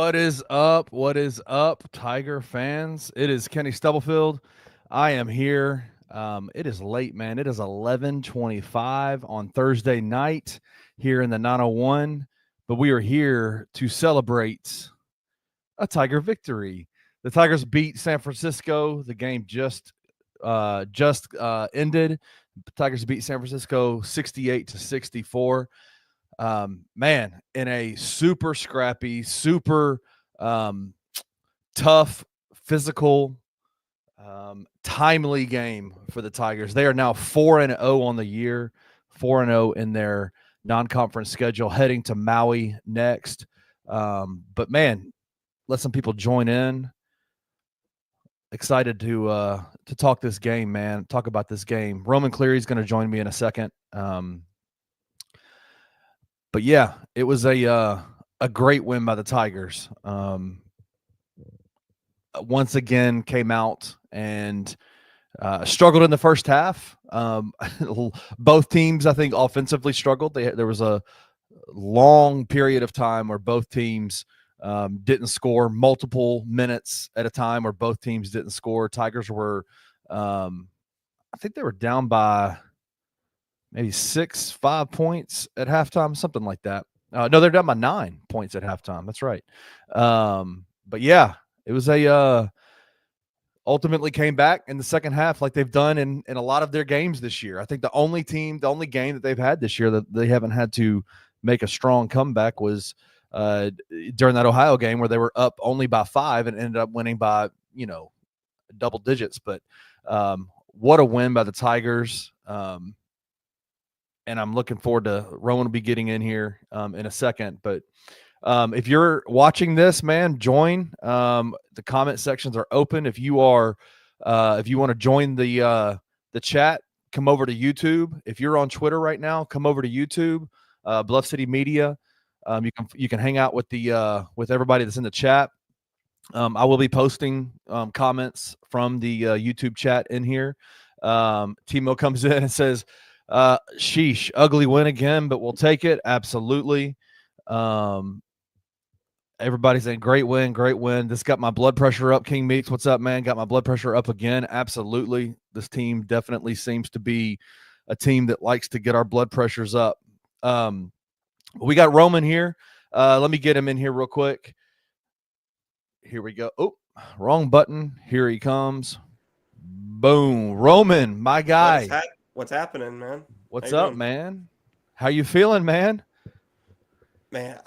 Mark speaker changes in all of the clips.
Speaker 1: What is up? What is up, Tiger fans? It is Kenny Stubblefield. I am here. It is late, man. It is 11:25 on Thursday night here in the 901, but we are here to celebrate a Tiger victory. The Tigers beat San Francisco. The game just ended. The Tigers beat San Francisco 68-64. Man, in a super scrappy, super um, tough, physical, timely game for the Tigers. They are now 4-0 on the year, 4-0 in their non-conference schedule, heading to Maui next. But man, let some people join in. Excited to talk this game, man. Talk about this game. Roman Cleary is going to join me in a second. But yeah, it was a great win by the Tigers. Once again, came out and struggled in the first half. Both teams, I think, offensively struggled. There was a long period of time where both teams didn't score, multiple minutes at a time where both teams didn't score. Tigers were, I think they were down by maybe 5 points at halftime, something like that. No, they're down by 9 points at halftime. That's right. But yeah, it was ultimately came back in the second half like they've done in a lot of their games this year. I think the only game that they've had this year that they haven't had to make a strong comeback was during that Ohio game where they were up only by 5 and ended up winning by, double digits. But what a win by the Tigers. And I'm looking forward to Rowan will be getting in here in a second. But if you're watching this, man, join. The comment sections are open. If you want to join the chat, come over to YouTube. If you're on Twitter right now, come over to YouTube, Bluff City Media. You can hang out with with everybody that's in the chat. I will be posting comments from the YouTube chat in here. Timo comes in and says, sheesh, ugly win again, but we'll take it. Absolutely. Everybody's saying great win, great win. This got my blood pressure up. King Meeks, what's up, man? Got my blood pressure up again. Absolutely. This team definitely seems to be a team that likes to get our blood pressures up. We got Roman here. Let me get him in here real quick. Here we go. Oh, wrong button. Here he comes. Boom. Roman, my guy.
Speaker 2: What's happening, man?
Speaker 1: What's up, man? How you feeling, man?
Speaker 2: Man,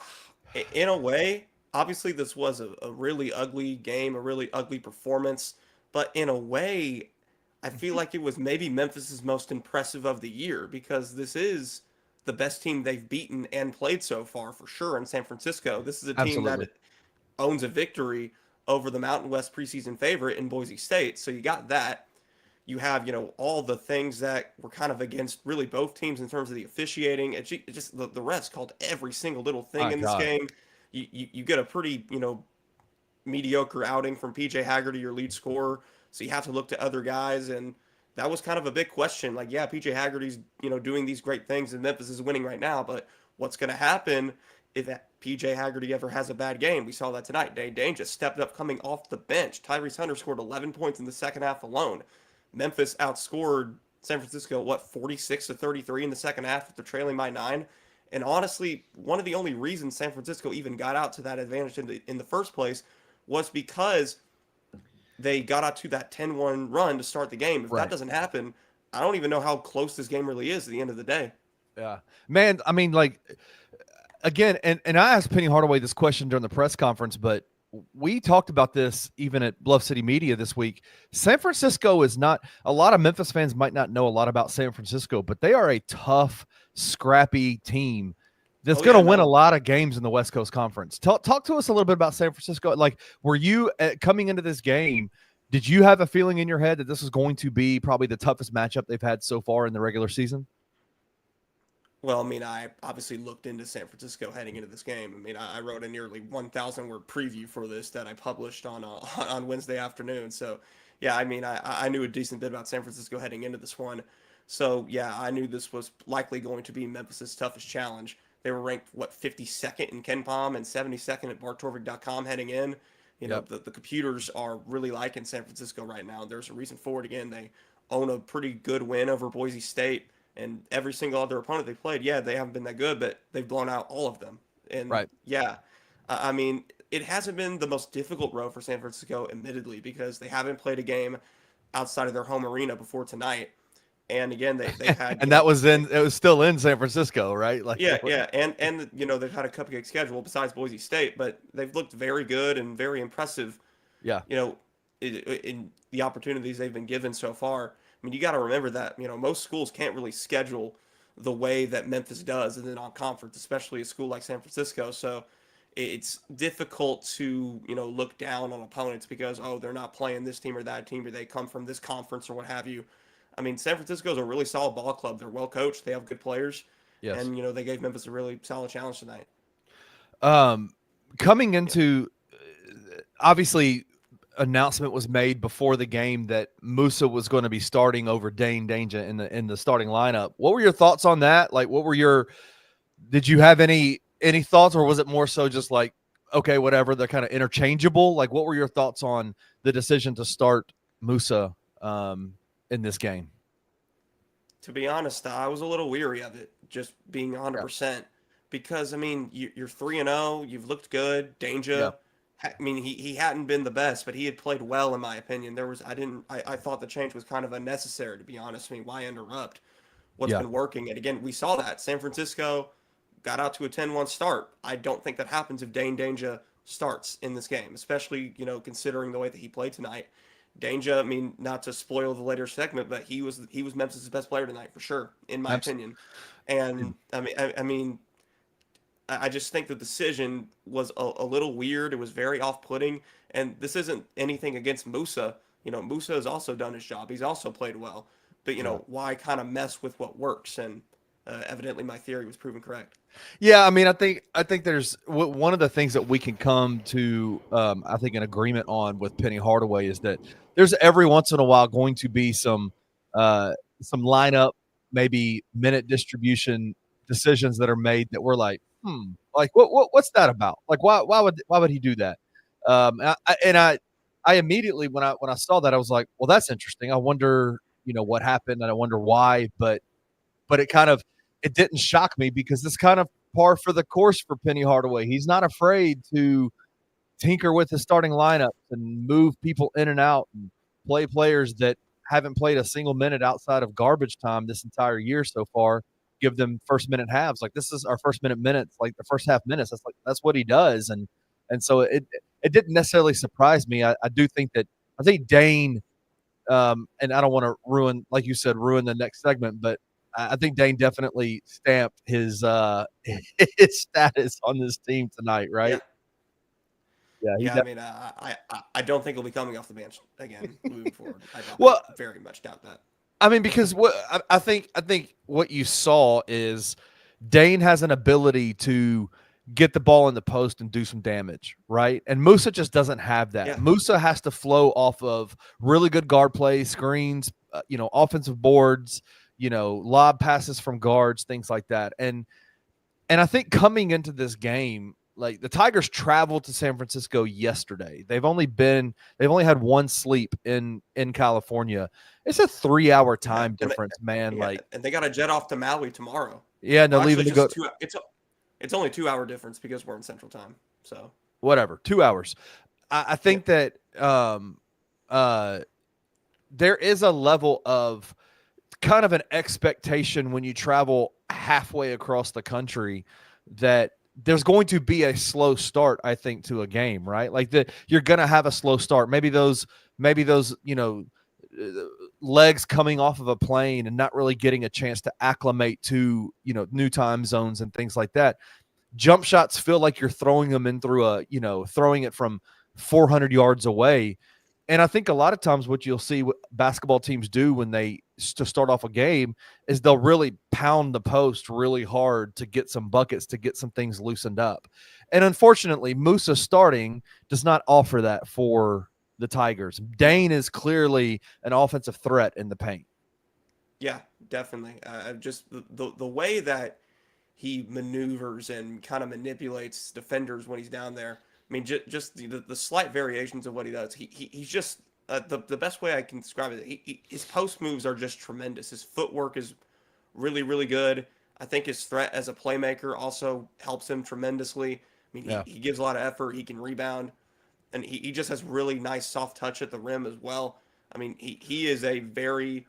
Speaker 2: in a way, obviously this was a really ugly game, a really ugly performance, but in a way, I feel like it was maybe Memphis's most impressive of the year because this is the best team they've beaten and played so far for sure in San Francisco. This is a team
Speaker 1: Absolutely.
Speaker 2: that owns a victory over the Mountain West preseason favorite in Boise State. So you got that. You have, all the things that were kind of against really both teams in terms of the officiating. It just the refs called every single little thing
Speaker 1: My
Speaker 2: in this
Speaker 1: God.
Speaker 2: game. You get a pretty, mediocre outing from PJ Haggerty, your lead scorer. So you have to look to other guys. And that was kind of a big question. Like, yeah, PJ Haggerty's, doing these great things and Memphis is winning right now. But what's going to happen if PJ Haggerty ever has a bad game? We saw that tonight. Dane just stepped up coming off the bench. Tyrese Hunter scored 11 points in the second half alone. Memphis outscored San Francisco, 46-33 in the second half after trailing by 9. And honestly, one of the only reasons San Francisco even got out to that advantage in the first place was because they got out to that 10-1 run to start the game. If that
Speaker 1: Right.
Speaker 2: doesn't happen, I don't even know how close this game really is at the end of the day.
Speaker 1: Yeah. Man, I mean, like, again, and I asked Penny Hardaway this question during the press conference, but we talked about this even at Bluff City Media this week. San Francisco is not a lot of Memphis fans might not know a lot about San Francisco, but they are a tough, scrappy team that's going to win a lot of games in the West Coast Conference. Talk to us a little bit about San Francisco. Like, were you coming into this game? Did you have a feeling in your head that this was going to be probably the toughest matchup they've had so far in the regular season?
Speaker 2: Well, I mean, I obviously looked into San Francisco heading into this game. I mean, I wrote a nearly 1,000 word preview for this that I published on on Wednesday afternoon. So, yeah, I mean, I knew a decent bit about San Francisco heading into this one. So, yeah, I knew this was likely going to be Memphis's toughest challenge. They were ranked, what, 52nd in KenPom and 72nd at BartTorvik.com heading in.
Speaker 1: Yep.
Speaker 2: The computers are really liking San Francisco right now. There's a reason for it. Again, they own a pretty good win over Boise State, and every single other opponent they played, yeah, they haven't been that good, but they've blown out all of them. And
Speaker 1: Right.
Speaker 2: yeah, I mean, it hasn't been the most difficult road for San Francisco, admittedly, because they haven't played a game outside of their home arena before tonight. And again, they've had,
Speaker 1: And it was still in San Francisco, right? Like,
Speaker 2: yeah, yeah, and they've had a cupcake schedule besides Boise State, but they've looked very good and very impressive.
Speaker 1: yeah,
Speaker 2: You know, in the opportunities they've been given so far. I mean, you got to remember that most schools can't really schedule the way that Memphis does in the non-conference, especially a school like San Francisco. So it's difficult to look down on opponents because they're not playing this team or that team or they come from this conference or what have you. I mean, San Francisco is a really solid ball club. They're well coached. They have good players,
Speaker 1: yes.
Speaker 2: and they gave Memphis a really solid challenge tonight.
Speaker 1: Coming
Speaker 2: Yeah,
Speaker 1: into obviously announcement was made before the game that Musa was going to be starting over Dane Danger in the starting lineup. What were your thoughts on that? Like, did you have any thoughts, or was it more so just like, okay, whatever, they're kind of interchangeable? Like, what were your thoughts on the decision to start Musa in this game?
Speaker 2: to be honest, I was a little weary of it, just being
Speaker 1: Yeah.
Speaker 2: 100%, because I mean, you're 3-0. You've looked good.
Speaker 1: Yeah.
Speaker 2: Danger. I mean, he hadn't been the best, but he had played well in my opinion. I thought the change was kind of unnecessary, to be honest. I mean, why interrupt what's
Speaker 1: Yeah.
Speaker 2: been working? And again, we saw that San Francisco got out to a 10-1 start. I don't think that happens if Dane Danger starts in this game, especially, considering the way that he played tonight. Danger, I mean, not to spoil the later segment, but he was Memphis' best player tonight for sure, in my
Speaker 1: Absolutely.
Speaker 2: opinion. And I just think the decision was a little weird. It was very off-putting. And this isn't anything against Musa. Musa has also done his job. He's also played well. But,
Speaker 1: Yeah.
Speaker 2: why kind of mess with what works? And evidently my theory was proven correct.
Speaker 1: Yeah, I mean, I think there's one of the things that we can come to, I think, an agreement on with Penny Hardaway is that there's every once in a while going to be some lineup, maybe minute distribution decisions that are made that we're like, like what's that about? Like, why would he do that? I immediately when I saw that I was like, well, that's interesting. I wonder, what happened, and I wonder why, but it didn't shock me because it's kind of par for the course for Penny Hardaway. He's not afraid to tinker with his starting lineups and move people in and out and play players that haven't played a single minute outside of garbage time this entire year so far. Give them first minute halves. Like, this is our first minutes, like the first half minutes. That's what he does. And so it didn't necessarily surprise me. I do think that I think Dane, and I don't want to like you said, ruin the next segment, but I think Dane definitely stamped his his status on this team tonight,
Speaker 2: Yeah.
Speaker 1: right? Yeah, he
Speaker 2: Yeah, I
Speaker 1: def-
Speaker 2: mean, I don't think he'll be coming off the bench again moving forward. I
Speaker 1: well,
Speaker 2: very much doubt that.
Speaker 1: I mean, because I think what you saw is Dane has an ability to get the ball in the post and do some damage, right? And Musa just doesn't have that.
Speaker 2: Yeah,
Speaker 1: Musa has to flow off of really good guard play, screens, offensive boards, lob passes from guards, things like that. And I think coming into this game, like, the Tigers traveled to San Francisco yesterday. They've only had one sleep in California. It's a 3-hour
Speaker 2: yeah,
Speaker 1: time difference, man.
Speaker 2: yeah,
Speaker 1: Like,
Speaker 2: and they got a jet off to Maui tomorrow.
Speaker 1: yeah, and they're
Speaker 2: Well, actually,
Speaker 1: leaving to go.
Speaker 2: just two. It's only 2 hour difference because we're in Central Time. So
Speaker 1: Whatever, 2 hours. I
Speaker 2: yeah,
Speaker 1: think that uh, there is a level of kind of an expectation when you travel halfway across the country that there's going to be a slow start, I think, to a game, right? Like, you're going to have a slow start. Maybe those, legs coming off of a plane and not really getting a chance to acclimate to, new time zones and things like that. Jump shots feel like you're throwing them in through throwing it from 400 yards away. And I think a lot of times what you'll see what basketball teams do when to start off a game is they'll really pound the post really hard to get some buckets, to get some things loosened up. And unfortunately, Musa starting does not offer that for the Tigers. Dane is clearly an offensive threat in the paint.
Speaker 2: yeah, definitely. Just the way that he maneuvers and kind of manipulates defenders when he's down there. I mean, just the slight variations of what he does. He's just the best way I can describe it. His post moves are just tremendous. His footwork is really, really good. I think his threat as a playmaker also helps him tremendously. I mean,
Speaker 1: Yeah.
Speaker 2: he gives a lot of effort. He can rebound, and he just has really nice soft touch at the rim as well. I mean, he is a very,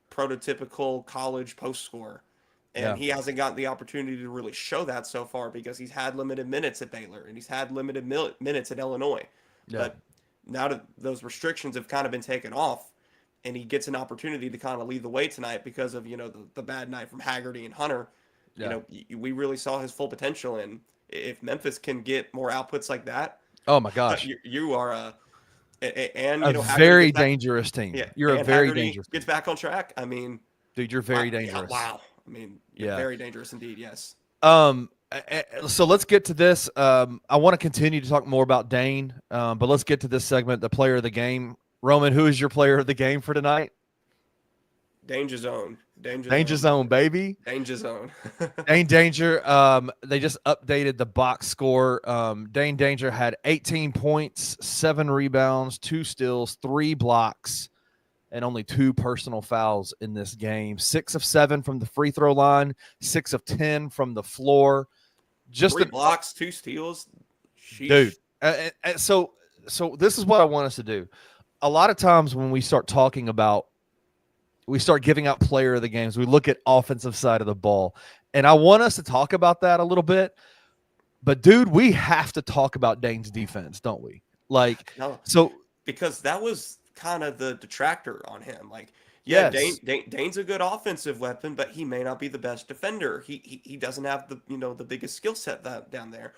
Speaker 2: prototypical college post scorer. And
Speaker 1: Yeah.
Speaker 2: he hasn't gotten the opportunity to really show that so far because he's had limited minutes at Baylor and he's had limited minutes at Illinois.
Speaker 1: Yeah.
Speaker 2: But now that those restrictions have kind of been taken off, and he gets an opportunity to kind of lead the way tonight because of the bad night from Haggerty and Hunter.
Speaker 1: Yeah.
Speaker 2: We really saw his full potential, and if Memphis can get more outputs like that,
Speaker 1: Oh my gosh.
Speaker 2: you are and
Speaker 1: A
Speaker 2: Haggerty
Speaker 1: very
Speaker 2: gets back,
Speaker 1: dangerous team.
Speaker 2: yeah,
Speaker 1: You're a
Speaker 2: and
Speaker 1: very
Speaker 2: Haggerty
Speaker 1: dangerous team.
Speaker 2: gets back on track. I mean,
Speaker 1: Dude, you're very
Speaker 2: yeah,
Speaker 1: dangerous.
Speaker 2: wow. I mean,
Speaker 1: Yeah.
Speaker 2: very dangerous indeed. Yes.
Speaker 1: So let's get to this. I want to continue to talk more about Dane, but let's get to this segment, the player of the game. Roman, who is your player of the game for tonight?
Speaker 2: Danger zone.
Speaker 1: Danger zone, baby.
Speaker 2: Danger zone.
Speaker 1: Dane Danger. They just updated the box score. Dane Danger had 18 points, 7 rebounds, 2 steals, 3 blocks, and only 2 personal fouls in this game. 6 of 7 from the free throw line, 6 of 10 from the floor. Just
Speaker 2: 3 blocks, 2 steals. Sheesh.
Speaker 1: Dude. So this is what I want us to do. A lot of times when we start talking about, we start giving out player of the games, we look at offensive side of the ball. And I want us to talk about that a little bit. But, dude, we have to talk about Dane's defense, don't we?
Speaker 2: Because that was kind of the detractor on him.
Speaker 1: Yes.
Speaker 2: Dane's a good offensive weapon, but he may not be the best defender. He doesn't have the biggest skill set down there.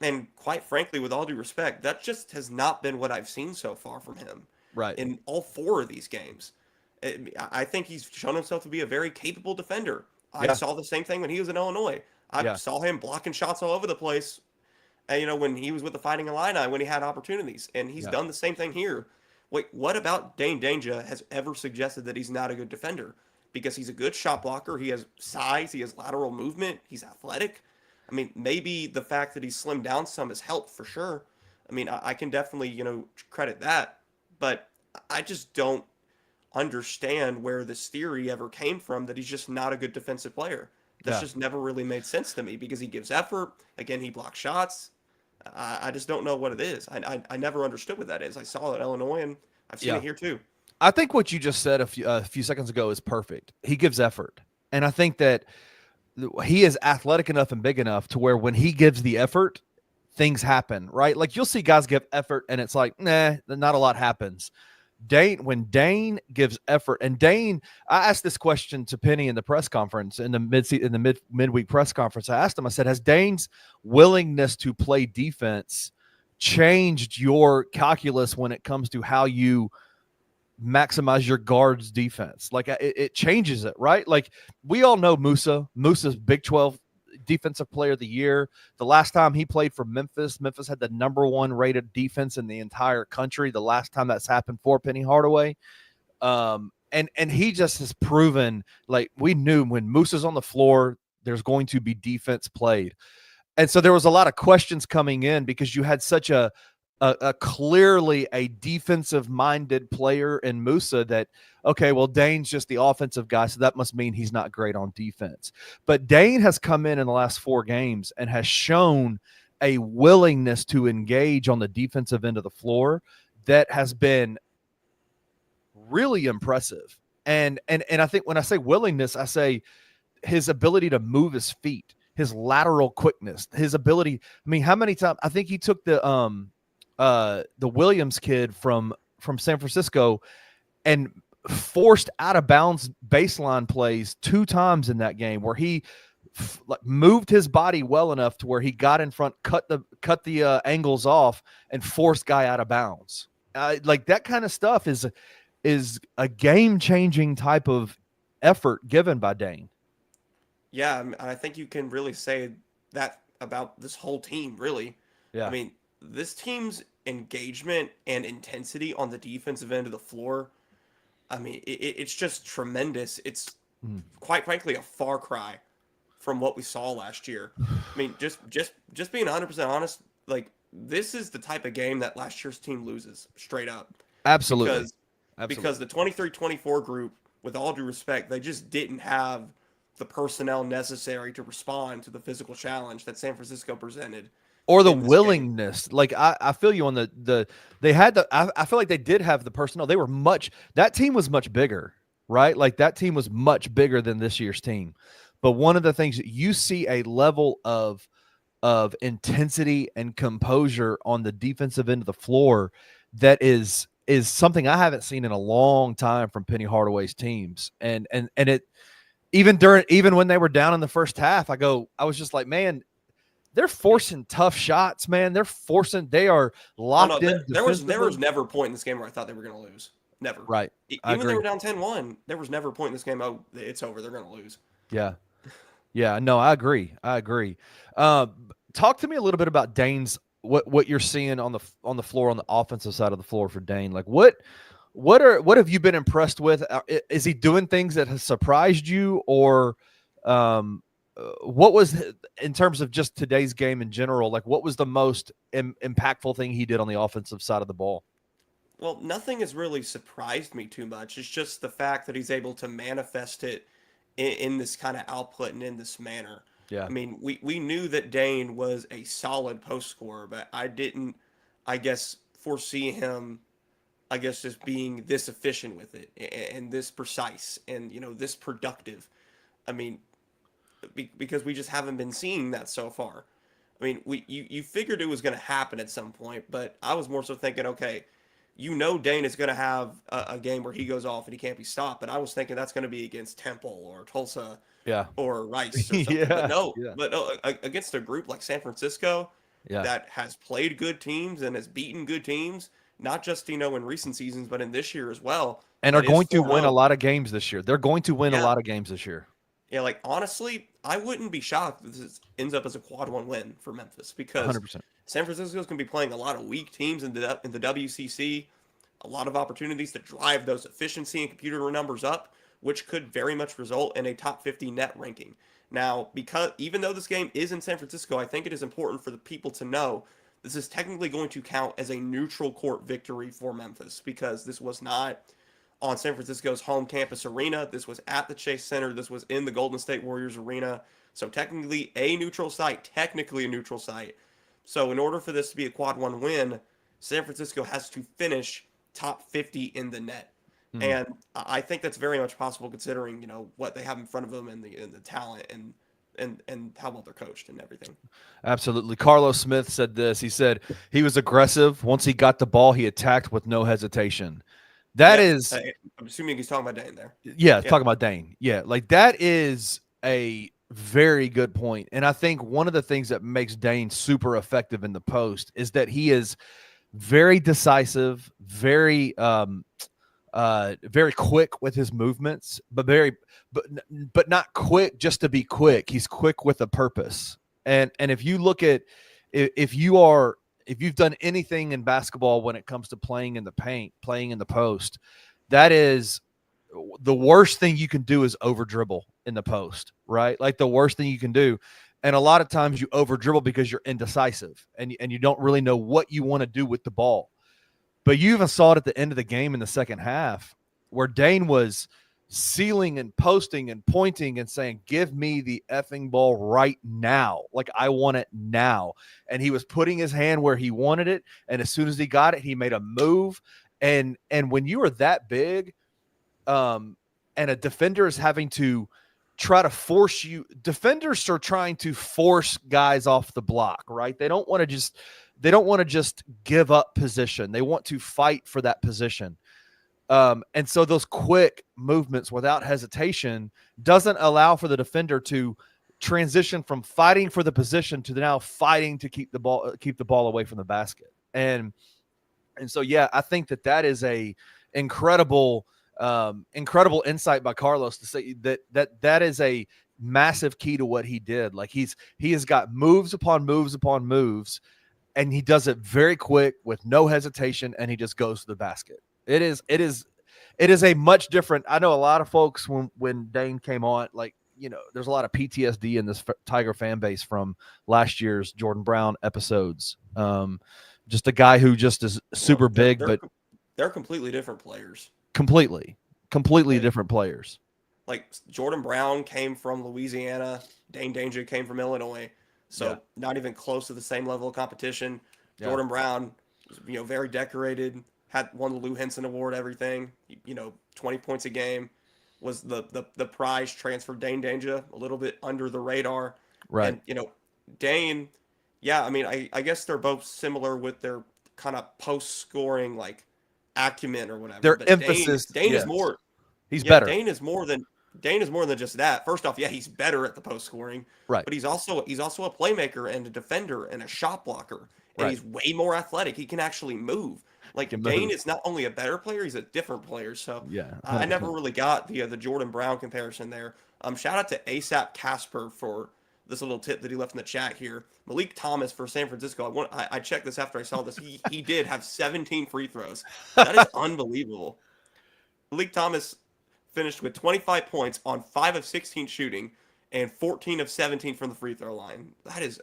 Speaker 2: And quite frankly, with all due respect, that just has not been what I've seen so far from him.
Speaker 1: Right.
Speaker 2: In all 4 of these games. I think he's shown himself to be a very capable defender. I saw the same thing when he was in Illinois. I saw him blocking shots all over the place, when he was with the Fighting Illini, when he had opportunities. And he's done the same thing here. Wait, what about Dane Danger has ever suggested that he's not a good defender? Because he's a good shot blocker. He has size. He has lateral movement. He's athletic. I mean, maybe the fact that he's slimmed down some has helped for sure. I mean, I can definitely, credit that. But I just don't understand where this theory ever came from that he's just not a good defensive player. That's just never really made sense to me because he gives effort. Again, he blocks shots. I just don't know what it is. I never understood what that is. I saw it at Illinois, and I've seen it here too.
Speaker 1: I think what you just said a few seconds ago is perfect. He gives effort. And I think that he is athletic enough and big enough to where when he gives the effort, things happen, right? Like you'll see guys give effort and it's like, nah, not a lot happens. When Dane gives effort, and Dane, I asked this question to Penny in the press conference, in the midweek press conference. I asked him, I said, has Dane's willingness to play defense changed your calculus when it comes to how you maximize your guard's defense? Like it changes it, right? Like we all know Musa's Big 12 defensive player of the year. The last time he played for Memphis had the #1 rated defense in the entire country. The last time that's happened for Penny Hardaway. And he just has proven, like we knew when Musa's on the floor, there's going to be defense played. And so there was a lot of questions coming in because you had such a clearly a defensive minded player in Musa that, okay, well, Dane's just the offensive guy. So that must mean he's not great on defense. But Dane has come in the last 4 games and has shown a willingness to engage on the defensive end of the floor that has been really impressive. And I think when I say willingness, I say his ability to move his feet, his lateral quickness, his ability. I mean, how many times I think he took the Williams kid from San Francisco and forced out of bounds baseline plays 2 times in that game where he moved his body well enough to where he got in front, cut the angles off and forced guy out of bounds. Like that kind of stuff is a game-changing type of effort given by Dane.
Speaker 2: Yeah, I think you can really say that about this whole team, really.
Speaker 1: Yeah.
Speaker 2: I mean, this team's engagement and intensity on the defensive end of the floor, I mean, it's just tremendous. It's quite frankly a far cry from what we saw last year. I mean, just being 100% honest, like this is the type of game that last year's team loses straight up
Speaker 1: Absolutely.
Speaker 2: because
Speaker 1: Absolutely.
Speaker 2: the 23-24 group, with all due respect, they just didn't have the personnel necessary to respond to the physical challenge that San Francisco presented
Speaker 1: Or the
Speaker 2: in this game.
Speaker 1: willingness. Like I feel you on the they had the I feel like they did have the personnel. They were that team was much bigger, right? Like that team was much bigger than this year's team. But one of the things that you see a level of intensity and composure on the defensive end of the floor that is something I haven't seen in a long time from Penny Hardaway's teams. And it even when they were down in the first half, I was just like, man, they're forcing tough shots, man. They are
Speaker 2: Oh no,
Speaker 1: locked in
Speaker 2: there was
Speaker 1: defensively.
Speaker 2: never a point in this game where I thought they were going to lose. Never.
Speaker 1: Right. I
Speaker 2: Even when they
Speaker 1: agree.
Speaker 2: were down 10-1, there was never a point in this game. Oh, it's over. They're going to lose.
Speaker 1: Yeah. Yeah. No, I agree. I agree. Uh, Talk to me a little bit about Dane's what you're seeing on the floor on the offensive side of the floor for Dane. Like what have you been impressed with? Is he doing things that has surprised you, or what was in terms of just today's game in general? Like what was the most impactful thing he did on the offensive side of the ball?
Speaker 2: Well, nothing has really surprised me too much. It's just the fact that he's able to manifest it in this kind of output and in this manner.
Speaker 1: Yeah.
Speaker 2: I mean, we knew that Dane was a solid post scorer, but I didn't, I guess, foresee him, I guess, just being this efficient with it and this precise and, this productive. I mean, because we just haven't been seeing that so far. I mean, you figured it was going to happen at some point, but I was more so thinking, okay, Dane is going to have a game where he goes off and he can't be stopped. But I was thinking that's going to be against Temple or Tulsa
Speaker 1: Yeah.
Speaker 2: or Rice or something. But
Speaker 1: Yeah.
Speaker 2: no,
Speaker 1: Yeah.
Speaker 2: against a group like San Francisco
Speaker 1: Yeah.
Speaker 2: that has played good teams and has beaten good teams, not just in recent seasons, but in this year as well.
Speaker 1: And are
Speaker 2: That is
Speaker 1: going to win a
Speaker 2: 4-0.
Speaker 1: lot of games this year. They're going to win a
Speaker 2: Yeah,
Speaker 1: lot of games this year.
Speaker 2: yeah. Like honestly, I wouldn't be shocked if this ends up as a quad one win for Memphis because
Speaker 1: 100%.
Speaker 2: San Francisco's going to be playing a lot of weak teams in the WCC. A lot of opportunities to drive those efficiency and computer numbers up, which could very much result in a top 50 net ranking. Now, because even though this game is in San Francisco, I think it is important for the people to know this is technically going to count as a neutral court victory for Memphis because this was not on San Francisco's home campus arena. This was at the Chase Center. This was in the Golden State Warriors arena. So technically a neutral site, So in order for this to be a quad one win, San Francisco has to finish top 50 in the net.
Speaker 1: Mm.
Speaker 2: And I think that's very much possible considering, what they have in front of them and the talent and how well they're coached and everything.
Speaker 1: Absolutely. Carlos Smith said this. He said he was aggressive. Once he got the ball, he attacked with no hesitation. That
Speaker 2: Yep.
Speaker 1: is,
Speaker 2: I'm assuming he's talking about Dane there.
Speaker 1: yeah,
Speaker 2: Yep.
Speaker 1: talking about Dane. Yeah, like that is a very good point. And I think one of the things that makes Dane super effective in the post is that he is very decisive, very quick with his movements, but not quick just to be quick. He's quick with a purpose. And if you look at if you've done anything in basketball when it comes to playing in the paint, playing in the post, that is the worst thing you can do is over dribble in the post, right? Like the worst thing you can do. And a lot of times you over dribble because you're indecisive and you don't really know what you want to do with the ball. But you even saw it at the end of the game in the second half where Dane was sealing and posting and pointing and saying, give me the effing ball right now. Like I want it now. And he was putting his hand where he wanted it. And as soon as he got it, he made a move. And when you are that big, and a defender is having to try to force you, defenders are trying to force guys off the block, right? They don't want to just give up position. They want to fight for that position. And so those quick movements without hesitation doesn't allow for the defender to transition from fighting for the position to now fighting to keep the ball away from the basket. And so, yeah, I think that is a incredible insight by Carlos to say that is a massive key to what he did. Like he has got moves upon moves upon moves, and he does it very quick with no hesitation, and he just goes to the basket. It is a much different. I know a lot of folks when Dane came on, like, there's a lot of PTSD in this Tiger fan base from last year's Jordan Brown episodes. Just a guy who just is super big, but
Speaker 2: they're completely different players.
Speaker 1: Completely different players.
Speaker 2: Like Jordan Brown came from Louisiana, Dane Danger came from Illinois, so not even close to the same level of competition. Yeah. Jordan Brown was, very decorated, had won the Lou Henson Award, everything. 20 points a game, was the prize transfer. Dane Danger a little bit under the radar,
Speaker 1: right?
Speaker 2: And Dane, I mean, I guess they're both similar with their kind of post scoring like acumen or whatever.
Speaker 1: Their
Speaker 2: but
Speaker 1: emphasis.
Speaker 2: Dane is more.
Speaker 1: He's better.
Speaker 2: Dane is more than just that. First off, he's better at the post scoring,
Speaker 1: right?
Speaker 2: But he's also a playmaker and a defender and a shot blocker, and he's way more athletic. He can actually move. Like Dane is not only a better player, he's a different player. So I never really got the Jordan Brown comparison there. Shout out to ASAP Casper for this little tip that he left in the chat here. Malik Thomas for San Francisco. I checked this after I saw this. He did have 17 free throws. That is unbelievable. Malik Thomas finished with 25 points on 5 of 16 shooting and 14 of 17 from the free throw line. That is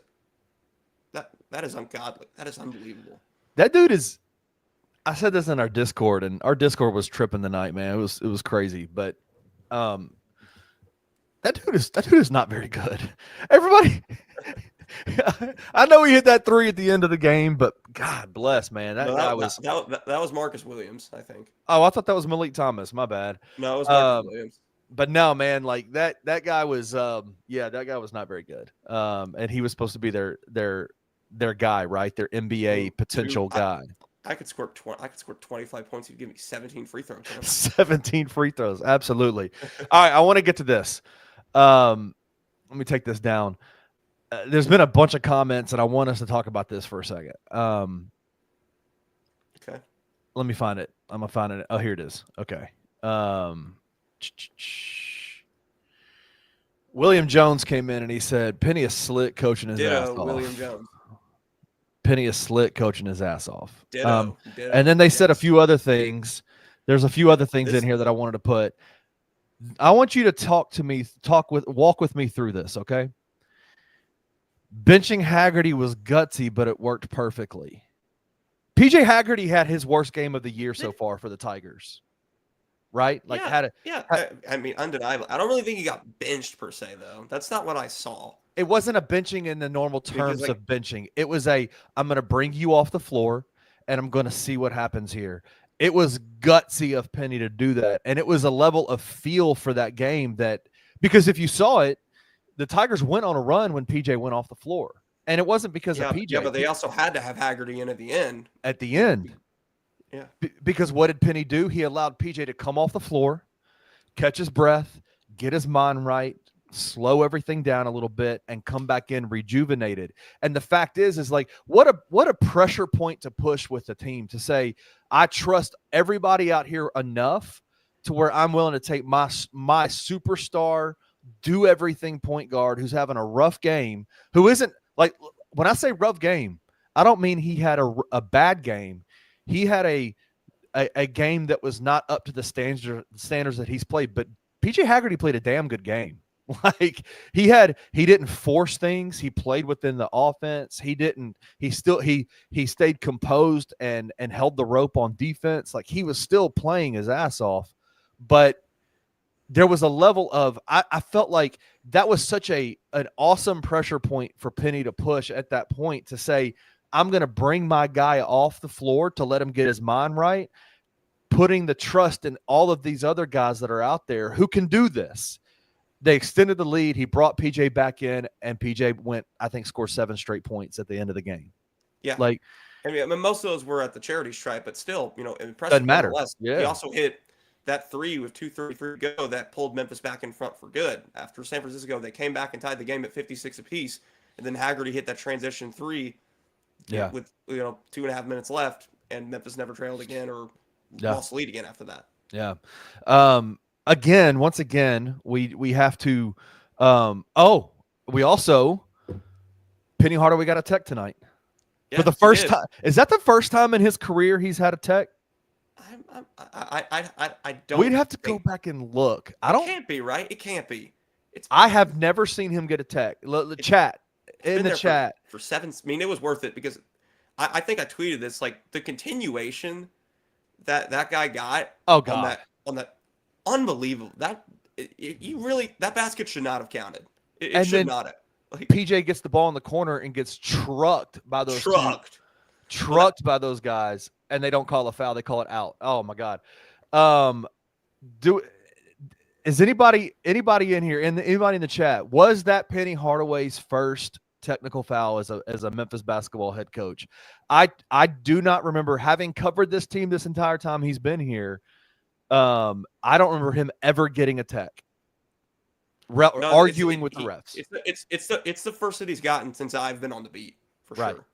Speaker 2: ungodly. That is unbelievable.
Speaker 1: That dude is. I said this in our Discord, and our Discord was tripping the night, man. It was crazy, but that dude is not very good. Everybody, I know he hit that 3 at the end of the game, but God bless, man. That
Speaker 2: was Marcus Williams, I think.
Speaker 1: Oh, I thought that was Malik Thomas. My bad.
Speaker 2: No, it was Marcus Williams.
Speaker 1: But no, man, like that guy was that guy was not very good. And he was supposed to be their guy, right? Their NBA potential guy.
Speaker 2: I could score 25 points. You'd give me 17 free throws.
Speaker 1: 17 free throws, absolutely. All right, I want to get to this. Let me take this down. There's been a bunch of comments, and I want us to talk about this for a second.
Speaker 2: Okay.
Speaker 1: Let me find it. I'm gonna find it. Oh, here it is. Okay. William Jones came in and he said Penny is slick coaching his ass off.
Speaker 2: William Jones.
Speaker 1: Penny is slick coaching his ass off.
Speaker 2: Ditto.
Speaker 1: And then they said a few other things. There's a few other things in here that I wanted to put. I want you to walk with me through this, okay? Benching Haggerty was gutsy, but it worked perfectly. PJ Haggerty had his worst game of the year so far for the Tigers. Right? Like
Speaker 2: I mean, undeniably. I don't really think he got benched per se, though. That's not what I saw.
Speaker 1: It wasn't a benching in the normal terms of benching. It was I'm going to bring you off the floor, and I'm going to see what happens here. It was gutsy of Penny to do that, and it was a level of feel for that game because if you saw it, the Tigers went on a run when PJ went off the floor, and it wasn't because of PJ.
Speaker 2: Yeah, but they also had to have Haggerty in at the end.
Speaker 1: Yeah. Because what did Penny do? He allowed PJ to come off the floor, catch his breath, get his mind right, slow everything down a little bit, and come back in rejuvenated. And the fact is like what a pressure point to push with the team to say, I trust everybody out here enough to where I'm willing to take my superstar, do everything point guard who's having a rough game, who isn't like, when I say rough game, I don't mean he had a bad game. He had a game that was not up to the standards that he's played, but PJ Haggerty played a damn good game. Like he didn't force things. He played within the offense. He stayed composed and held the rope on defense. Like he was still playing his ass off, but there was a level of, I felt like that was such an awesome pressure point for Penny to push at that point to say, I'm going to bring my guy off the floor to let him get his mind right, putting the trust in all of these other guys that are out there who can do this. They extended the lead. He brought PJ back in, and PJ went, I think, scored 7 straight points at the end of the game.
Speaker 2: Yeah.
Speaker 1: Like,
Speaker 2: I mean, most of those were at the charity stripe, but still, impressive.
Speaker 1: Doesn't matter.
Speaker 2: Yeah. He also hit that 3 with 2:33 to go that pulled Memphis back in front for good. After San Francisco, they came back and tied the game at 56 apiece, and then Haggerty hit that transition 3 with 2.5 minutes left, and Memphis never trailed again or lost the lead again after that.
Speaker 1: Yeah. Once again, we have to we also Penny Hardaway got a tech tonight.
Speaker 2: Yeah,
Speaker 1: for the first time. Is that the first time in his career he's had a tech?
Speaker 2: I don't.
Speaker 1: We'd have to go back and look.
Speaker 2: It can't be, right? It can't be. It's
Speaker 1: I have never seen him get a tech. Chat
Speaker 2: it's
Speaker 1: in
Speaker 2: been
Speaker 1: the
Speaker 2: there
Speaker 1: chat.
Speaker 2: for 7. I mean, it was worth it because I think I tweeted this, like the continuation that guy got
Speaker 1: Oh
Speaker 2: on
Speaker 1: God.
Speaker 2: that unbelievable you really, that basket should not have counted. It
Speaker 1: And
Speaker 2: should
Speaker 1: then
Speaker 2: not have, like,
Speaker 1: PJ gets the ball in the corner and gets
Speaker 2: trucked. Well, that
Speaker 1: trucked by those guys, and they don't call a foul. They call it out. Oh my God. Um, do is anybody in here, anybody in the chat, was that Penny Hardaway's first technical foul as a Memphis basketball head coach? I do not remember, having covered this team this entire time he's been here. I don't remember him ever getting a tech,
Speaker 2: no,
Speaker 1: arguing with the refs.
Speaker 2: it's the first that he's gotten since I've been on the beat, for
Speaker 1: Right.
Speaker 2: sure.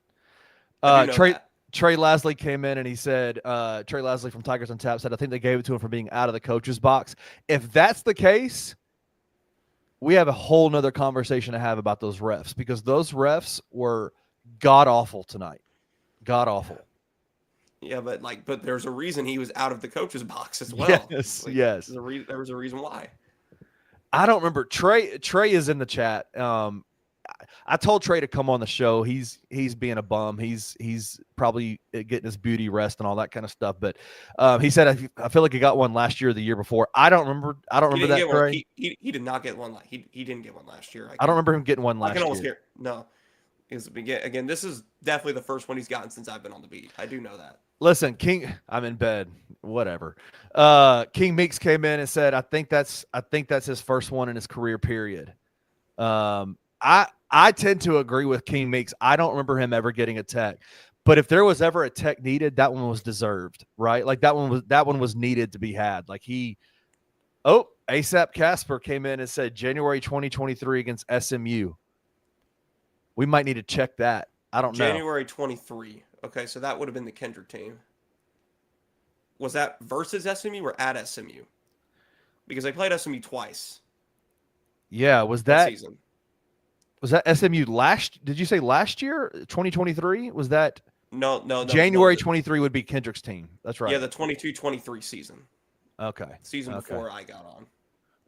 Speaker 2: I do know
Speaker 1: Trey
Speaker 2: that.
Speaker 1: Trey Lasley came in and he said, Trey Lasley from Tigers on Tap said, I think they gave it to him for being out of the coach's box. If that's the case, we have a whole nother conversation to have about those refs, because those refs were god awful tonight. God awful.
Speaker 2: Yeah, but there's a reason he was out of the coach's box as well.
Speaker 1: Yes,
Speaker 2: Like,
Speaker 1: yes.
Speaker 2: there was a reason why.
Speaker 1: I don't remember. Trey is in the chat. I told Trey to come on the show. He's being a bum. He's probably getting his beauty rest and all that kind of stuff. But he said, I feel like he got one last year or the year before. I don't remember that, Trey.
Speaker 2: He did not get one. He didn't get one last year.
Speaker 1: I don't remember him getting one
Speaker 2: I can
Speaker 1: last
Speaker 2: almost
Speaker 1: year.
Speaker 2: hear. No, because again, this is definitely the first one he's gotten since I've been on the beat. I do know that.
Speaker 1: Listen, King, I'm in bed. Whatever. King Meeks came in and said, I think that's his first one in his career, period. I tend to agree with King Meeks. I don't remember him ever getting a tech. But if there was ever a tech needed, that one was deserved, right? Like that one was needed to be had. Like ASAP Casper came in and said January 2023 against SMU. We might need to check that. I don't know.
Speaker 2: January 23. Okay, so that would have been the Kendrick team. Was that versus SMU or at SMU? Because they played SMU twice.
Speaker 1: Yeah,
Speaker 2: that season.
Speaker 1: Was that SMU did you say last year? 2023? Was that
Speaker 2: No.
Speaker 1: January 23 would be Kendrick's team. That's right.
Speaker 2: Yeah, the 22-23 season.
Speaker 1: Okay.
Speaker 2: Season before I got on.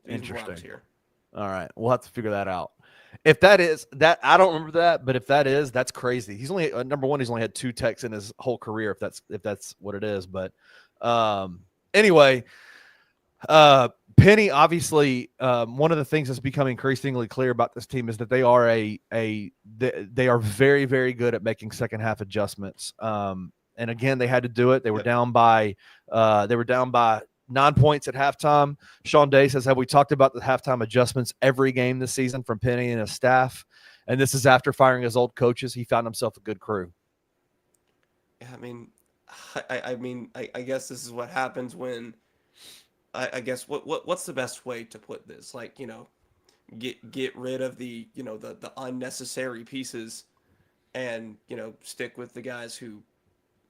Speaker 1: Interesting.
Speaker 2: I was here.
Speaker 1: All right. We'll have to figure that out. If that is that, I don't remember that, but if that is, that's crazy. He's only number one. He's only had 2 techs in his whole career. If that's what it is. But anyway, Penny, obviously, one of the things that's becoming increasingly clear about this team is that they are they are very, very good at making second half adjustments. And again, they had to do it. They were down by 9 points at halftime. Sean Day says, have we talked about the halftime adjustments every game this season from Penny and his staff? And this is after firing his old coaches. He found himself a good crew.
Speaker 2: Yeah, I mean, I guess this is what happens when, I guess what's the best way to put this? Like, get rid of the the unnecessary pieces, and stick with the guys who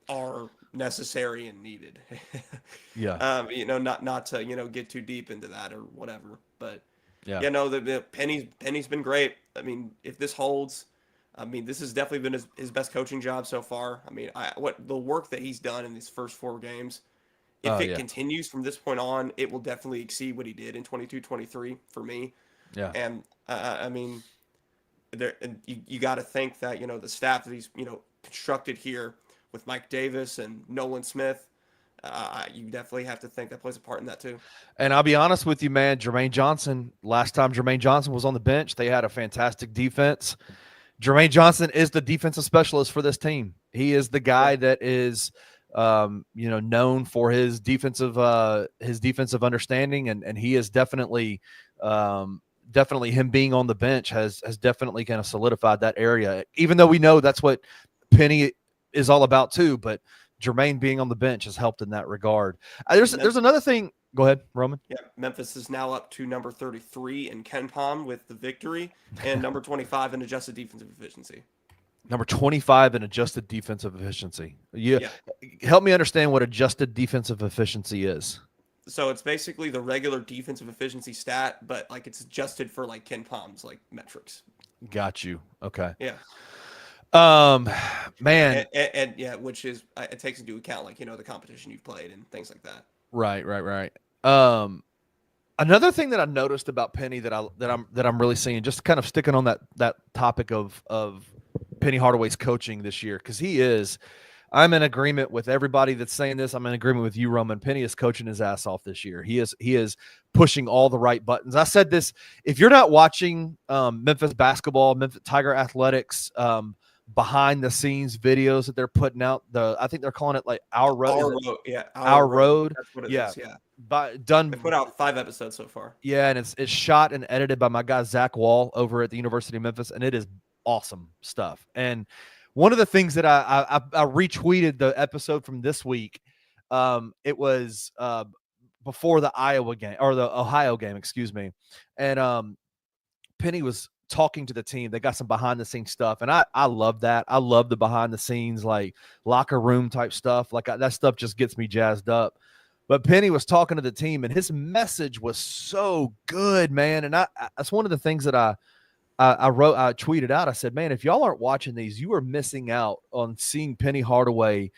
Speaker 2: are necessary and needed.
Speaker 1: Yeah.
Speaker 2: Not to get too deep into that or whatever, but
Speaker 1: yeah,
Speaker 2: the Penny's been great. I mean, if this holds, I mean, this has definitely been his best coaching job so far. I mean, what the work that he's done in these first 4 games. If it continues from this point on, it will definitely exceed what he did in 22-23 for me.
Speaker 1: Yeah.
Speaker 2: And I mean, you got to think that the staff that he's constructed here with Mike Davis and Nolan Smith, you definitely have to think that plays a part in that too.
Speaker 1: And I'll be honest with you, man, Jermaine Johnson, last time Jermaine Johnson was on the bench, they had a fantastic defense. Jermaine Johnson is the defensive specialist for this team. He is the guy that is known for his defensive understanding, and he is definitely him being on the bench has definitely kind of solidified that area, even though we know that's what Penny is all about too. But Jermaine being on the bench has helped in that regard. There's another thing. Go ahead, Roman.
Speaker 2: Yeah, Memphis is now up to number 33 in KenPom with the victory, and number 25 in adjusted defensive efficiency.
Speaker 1: Number 25 in adjusted defensive efficiency. Yeah. Help me understand what adjusted defensive efficiency is.
Speaker 2: So it's basically the regular defensive efficiency stat, but like it's adjusted for like KenPom's like metrics.
Speaker 1: Got you. Okay.
Speaker 2: Yeah.
Speaker 1: Man.
Speaker 2: And yeah, which is, it takes into account like, the competition you've played and things like that.
Speaker 1: Right. Another thing that I noticed about Penny that I'm really seeing, just kind of sticking on that topic of Penny Hardaway's coaching this year, because I'm in agreement with everybody that's saying this. I'm in agreement with you, Roman. Penny is coaching his ass off this year. He is pushing all the right buttons. I said this: if you're not watching Memphis basketball, Memphis Tiger athletics, behind the scenes videos that they're putting out, I think they're calling it like Our Road. Our Road.
Speaker 2: That's what it
Speaker 1: yeah.
Speaker 2: is. Yeah.
Speaker 1: Done.
Speaker 2: They put out 5 episodes so far.
Speaker 1: Yeah, and it's shot and edited by my guy Zach Wall over at the University of Memphis, and it is awesome stuff. And one of the things that I retweeted the episode from this week, it was before the Iowa game or the Ohio game, excuse me, and Penny was talking to the team. They got some behind the scenes stuff, and I love that. I love the behind the scenes, like locker room type stuff. Like that stuff just gets me jazzed up. But Penny was talking to the team, and his message was so good, man. And that's one of the things that I tweeted out. I said, man, if y'all aren't watching these, you are missing out on seeing Penny Hardaway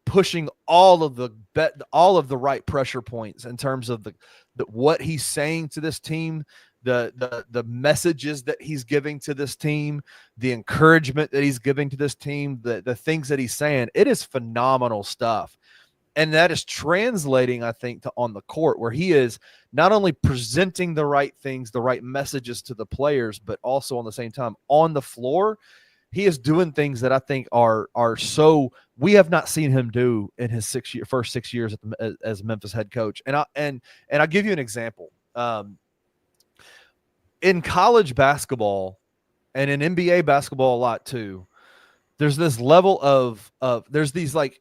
Speaker 1: pushing all of the right pressure points in terms of the what he's saying to this team, the messages that he's giving to this team, the encouragement that he's giving to this team, the things that he's saying. It is phenomenal stuff. And that is translating, I think, to on the court, where he is not only presenting the right things, the right messages to the players, but also on the same time on the floor, he is doing things that I think are so we have not seen him do in his first 6 years as Memphis head coach. And I'll give you an example. In college basketball and in NBA basketball a lot too, there's this level of there's these like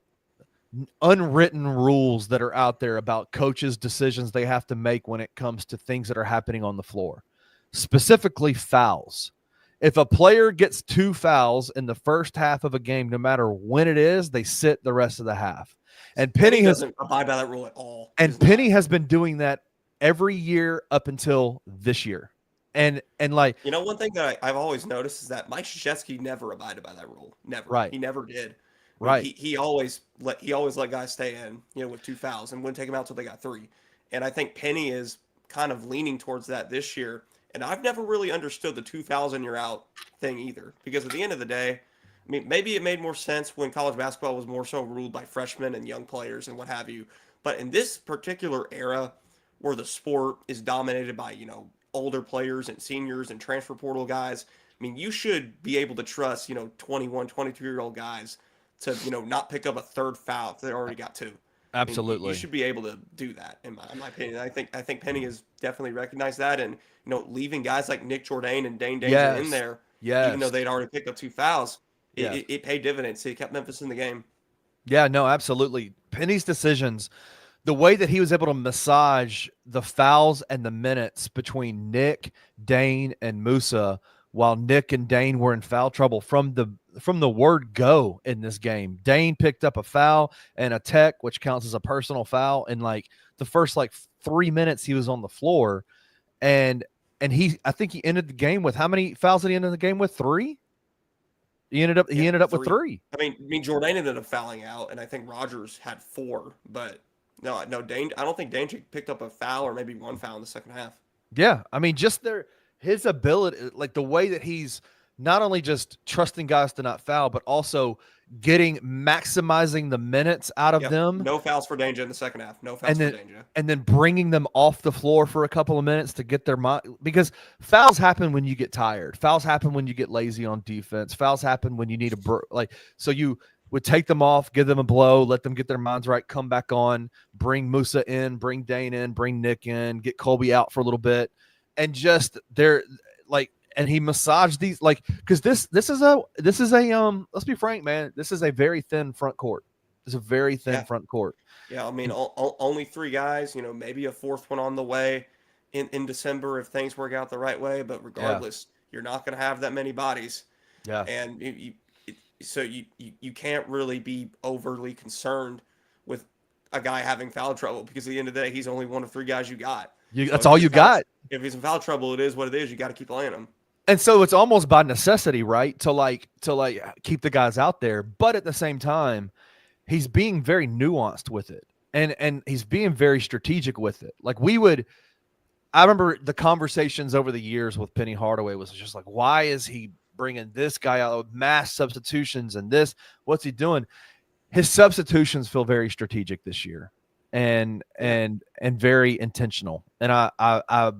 Speaker 1: unwritten rules that are out there about coaches' decisions they have to make when it comes to things that are happening on the floor, specifically fouls. If a player gets 2 fouls in the first half of a game, no matter when it is, they sit the rest of the half. And Penny
Speaker 2: doesn't abide by that rule at all.
Speaker 1: And Penny has been doing that every year up until this year. And like,
Speaker 2: one thing that I've always noticed is that Mike Krzyzewski never abided by that rule. Never.
Speaker 1: Right.
Speaker 2: He never did.
Speaker 1: Right.
Speaker 2: He always let guys stay in, with 2 fouls and wouldn't take them out until they got 3. And I think Penny is kind of leaning towards that this year. And I've never really understood the 2 fouls and you're out thing either. Because at the end of the day, I mean, maybe it made more sense when college basketball was more so ruled by freshmen and young players and what have you. But in this particular era where the sport is dominated by, older players and seniors and transfer portal guys, I mean, you should be able to trust, 21, 22-year-old guys to, not pick up a 3rd foul if they already got 2.
Speaker 1: Absolutely.
Speaker 2: I mean, you should be able to do that, in my opinion. I think Penny has definitely recognized that, and leaving guys like Nick Jourdain and Dane Danger in there, even though they'd already picked up 2 fouls, it paid dividends. It kept Memphis in the game.
Speaker 1: Yeah, no, absolutely. Penny's decisions, the way that he was able to massage the fouls and the minutes between Nick, Dane, and Musa, while Nick and Dane were in foul trouble from the word go in this game. Dane picked up a foul and a tech, which counts as a personal foul. And like the first 3 minutes he was on the floor, and I think he ended the game with, how many fouls did he end the game with? 3? He ended up 3. With 3.
Speaker 2: I mean Jourdain ended up fouling out, and I think Rogers had 4, but no, Dane. I don't think Dane picked up a foul or maybe 1 foul in the second half.
Speaker 1: Yeah, I mean, just his ability, like the way that he's not only just trusting guys to not foul, but also maximizing the minutes out of them.
Speaker 2: No fouls for Danger in the second half. No fouls for Danger.
Speaker 1: And then bringing them off the floor for a couple of minutes to get their mind, because fouls happen when you get tired. Fouls happen when you get lazy on defense. Fouls happen when you need so you would take them off, give them a blow, let them get their minds right, come back on, bring Musa in, bring Dane in, bring Nick in, get Colby out for a little bit. And just and he massaged these, because this is a let's be frank, man, this is a very thin front court. It's a very thin front court.
Speaker 2: Yeah, I mean, only 3 guys, maybe a 4th one on the way in December if things work out the right way. But regardless, you're not going to have that many bodies.
Speaker 1: Yeah.
Speaker 2: And so you can't really be overly concerned with a guy having foul trouble, because at the end of the day, he's only one of 3 guys you got.
Speaker 1: That's all you got.
Speaker 2: If he's in foul trouble, it is what it is. You got to keep playing him.
Speaker 1: And so it's almost by necessity, right, to keep the guys out there. But at the same time, he's being very nuanced with it. and he's being very strategic with it. Like I remember the conversations over the years with Penny Hardaway was just like, why is he bringing this guy out with mass substitutions and this? What's he doing? His substitutions feel very strategic this year, and
Speaker 2: Yeah.
Speaker 1: and very intentional. And I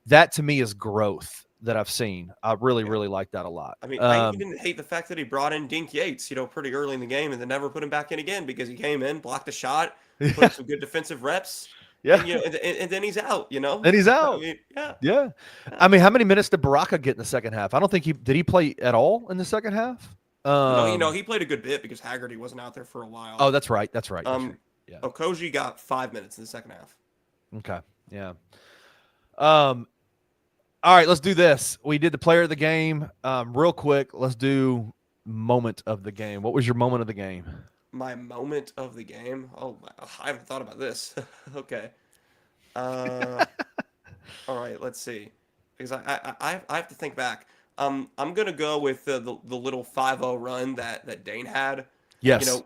Speaker 1: that to me is growth that I've seen. I really
Speaker 2: Yeah.
Speaker 1: really like that a lot.
Speaker 2: I mean, I even hate the fact that he brought in Dink Yates, pretty early in the game and then never put him back in again because he came in, blocked the shot, put in
Speaker 1: Yeah,
Speaker 2: some good defensive reps,
Speaker 1: yeah.
Speaker 2: and and then he's out.
Speaker 1: And he's
Speaker 2: I
Speaker 1: out.
Speaker 2: mean, yeah,
Speaker 1: Yeah.
Speaker 2: yeah.
Speaker 1: I mean, how many minutes did Baraka get in the second half? I don't think he play at all in the second half.
Speaker 2: No, he played a good bit because Haggerty wasn't out there for a while.
Speaker 1: Oh, that's right. That's right. That's right.
Speaker 2: Um,
Speaker 1: Yeah.
Speaker 2: Okoji got 5 minutes in the second half.
Speaker 1: Okay. Yeah. Um. All right. Let's do this. We did the player of the game. Real quick. Let's do moment of the game. What was your moment of the game?
Speaker 2: My moment of the game. Oh, I haven't thought about this. Okay. Uh, all right. Let's see. Because I have to think back. I'm gonna go with the little 5-0 run that Dane had.
Speaker 1: Yes.